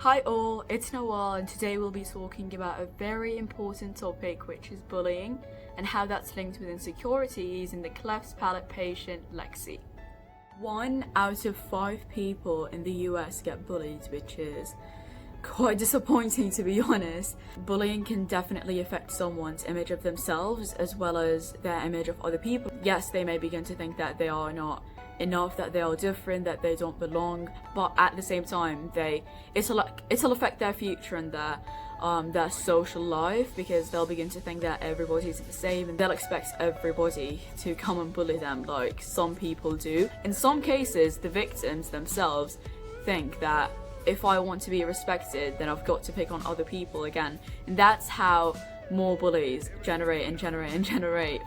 Hi all, it's Nawal, and today we'll be talking about a very important topic, which is bullying and how that's linked with insecurities in the cleft palate patient Lexxi. 1 out of 5 people in the US get bullied, which is quite disappointing, to be honest. Bullying can definitely affect someone's image of themselves as well as their image of other people. Yes, they may begin to think that they are not enough, that they are different, that they don't belong, but at the same time it'll affect their future and their social life, because they'll begin to think that everybody's the same and they'll expect everybody to come and bully them like some people do. In some cases, the victims themselves think that if I want to be respected, then I've got to pick on other people again, and that's how more bullies generate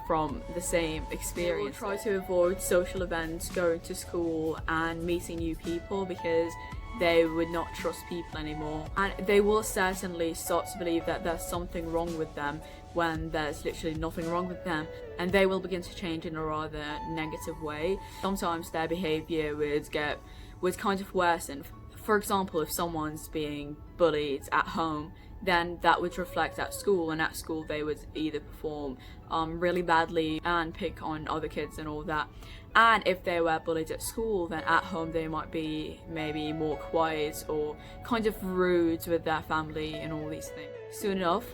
from the same experience. They will try to avoid social events, going to school and meeting new people, because they would not trust people anymore, and they will certainly start to believe that there's something wrong with them when there's literally nothing wrong with them, and they will begin to change in a rather negative way. Sometimes their behaviour would kind of worsen. For example, if someone's being bullied at home, then that would reflect at school, and at school they would either perform really badly and pick on other kids and all that. And if they were bullied at school, then at home they might be maybe more quiet or kind of rude with their family and all these things. Soon enough,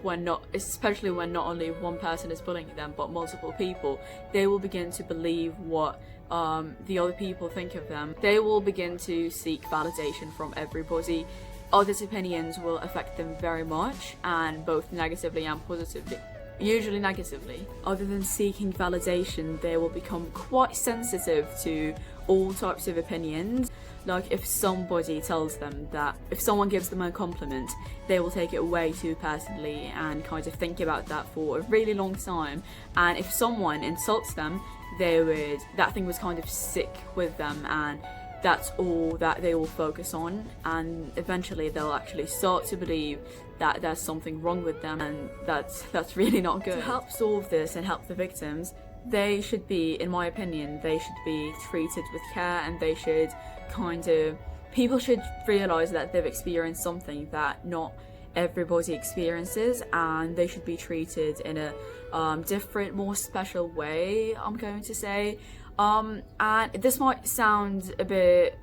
especially when not only one person is bullying them but multiple people, they will begin to believe what the other people think of them. They will begin to seek validation from everybody. Others' opinions will affect them very much, and both negatively and positively. Usually negatively. Other than seeking validation, they will become quite sensitive to all types of opinions. Like if somebody tells them that, if someone gives them a compliment, they will take it way too personally and kind of think about that for a really long time. And if someone insults them, that thing was kind of sick with them, and that's all that they will focus on, and eventually they'll actually start to believe that there's something wrong with them, and that's really not good. To help solve this and help the victims, they should be, in my opinion, they should be treated with care, and people should realise that they've experienced something that not everybody experiences, and they should be treated in a different, more special way, I'm going to say. And this might sound a bit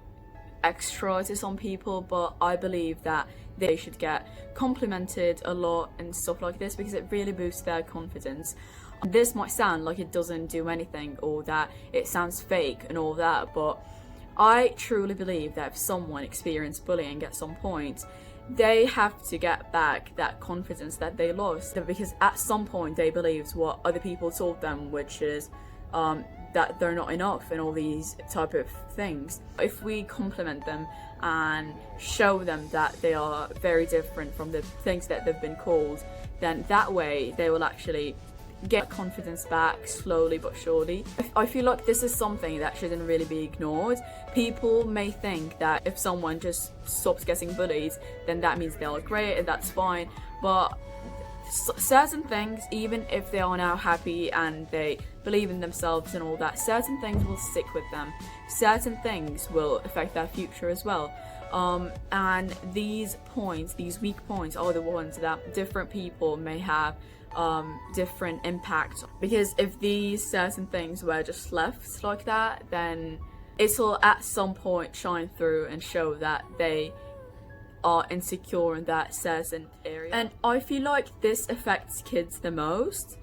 extra to some people, but I believe that they should get complimented a lot and stuff like this, because it really boosts their confidence. This might sound like it doesn't do anything, or that it sounds fake and all that, but I truly believe that if someone experienced bullying at some point, they have to get back that confidence that they lost, because at some point they believed what other people told them, which is that they're not enough and all these type of things. If we compliment them and show them that they are very different from the things that they've been called, then that way they will actually get confidence back slowly but surely. I feel like this is something that shouldn't really be ignored. People may think that if someone just stops getting bullied, then that means they are great and that's fine, but certain things, even if they are now happy and they believe in themselves and all that, certain things will stick with them. Certain things will affect their future as well. And these weak points are the ones that different people may have different impact. Because if these certain things were just left like that, then it'll at some point shine through and show that they are insecure in that certain area. And I feel like this affects kids the most.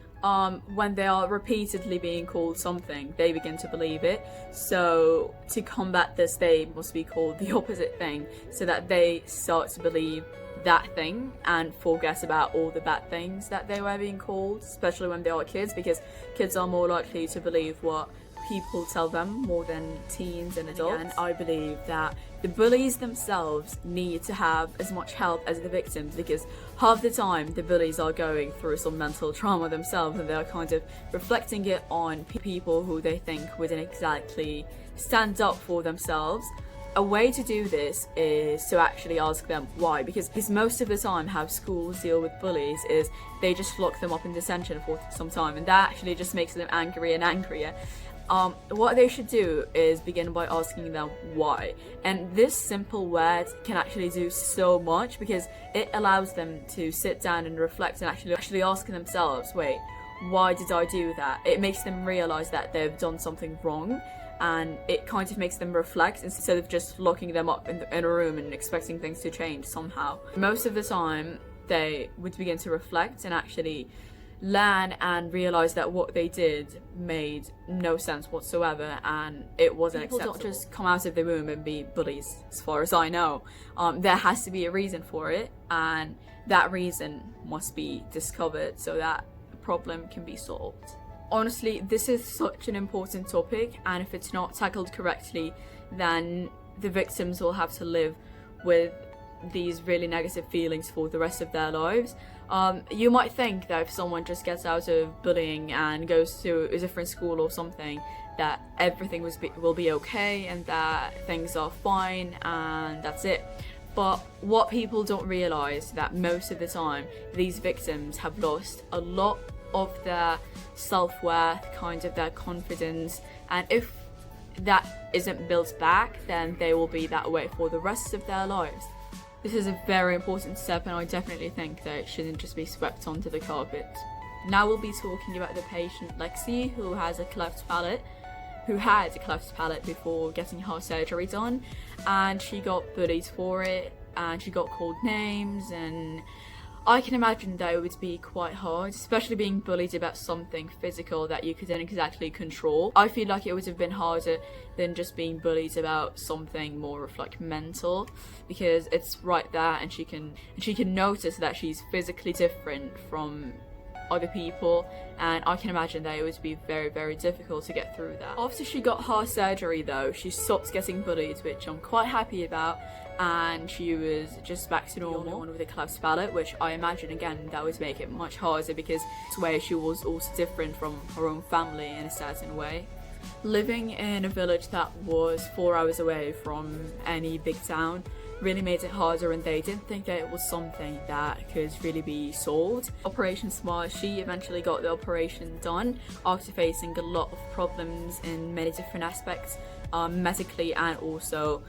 When they are repeatedly being called something, they begin to believe it. So to combat this, they must be called the opposite thing, so that they start to believe that thing and forget about all the bad things that they were being called, especially when they are kids, because kids are more likely to believe what people tell them more than teens and adults. And I believe that the bullies themselves need to have as much help as the victims, because half the time the bullies are going through some mental trauma themselves, and they're kind of reflecting it on people who they think wouldn't exactly stand up for themselves. A way to do this is to actually ask them why, because most of the time how schools deal with bullies is they just lock them up in detention for some time, and that actually just makes them angrier and angrier. What they should do is begin by asking them why. And this simple word can actually do so much, because it allows them to sit down and reflect and actually ask themselves, wait, why did I do that? It makes them realize that they've done something wrong, and it kind of makes them reflect instead of just locking them up in a room and expecting things to change somehow. Most of the time, they would begin to reflect and actually learn and realize that what they did made no sense whatsoever, and it wasn't acceptable. People don't just come out of the womb and be bullies, as far as I know. There has to be a reason for it, and that reason must be discovered so that the problem can be solved. Honestly, this is such an important topic, and if it's not tackled correctly, then the victims will have to live with these really negative feelings for the rest of their lives. You might think that if someone just gets out of bullying and goes to a different school or something, that everything will be okay and that things are fine and that's it. But what people don't realise that most of the time these victims have lost a lot of their self-worth, kind of their confidence, and if that isn't built back, then they will be that way for the rest of their lives. This is a very important step, and I definitely think that it shouldn't just be swept onto the carpet. Now we'll be talking about the patient Lexxi, who had a cleft palate before getting her surgery done, and she got bullied for it, and she got called names, and I can imagine that it would be quite hard, especially being bullied about something physical that you couldn't exactly control. I feel like it would have been harder than just being bullied about something more of like mental, because it's right there, and she can notice that she's physically different from other people, and I can imagine that it would be very, very difficult to get through that. After she got her surgery though, she stopped getting bullied, which I'm quite happy about, and she was just back to normal with a cleft palate, which I imagine again that would make it much harder, because it's where she was also different from her own family in a certain way. Living in a village that was 4 hours away from any big town really made it harder, and they didn't think that it was something that could really be solved. Operation Smile, she eventually got the operation done after facing a lot of problems in many different aspects, medically and also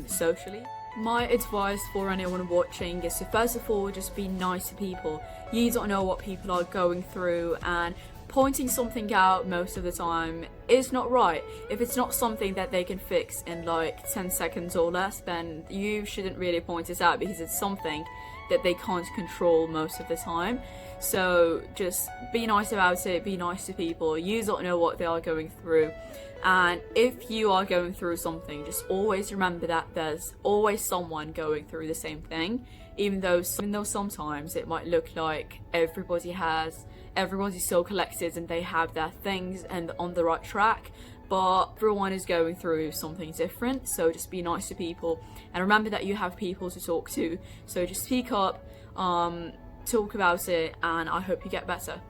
socially. My advice for anyone watching is to first of all just be nice to people. You don't know what people are going through, and pointing something out most of the time is not right. If it's not something that they can fix in like 10 seconds or less, then you shouldn't really point it out, because it's something that they can't control most of the time. So just be nice about it, be nice to people. You don't know what they are going through, and if you are going through something, just always remember that there's always someone going through the same thing, even though sometimes it might look like everybody's so collected and they have their things and on the right track, but everyone is going through something different. So just be nice to people, and remember that you have people to talk to, so just speak up, talk about it, and I hope you get better.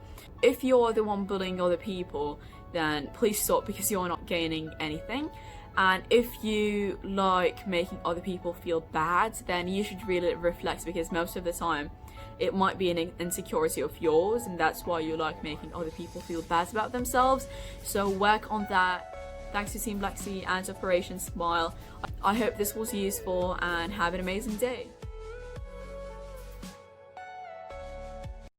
If you're the one bullying other people, then please stop, because you're not gaining anything. And if you like making other people feel bad, then you should really reflect, because most of the time it might be an insecurity of yours, and that's why you like making other people feel bad about themselves. So work on that. Thanks to Team Lexxi and Operation Smile. I hope this was useful, and have an amazing day.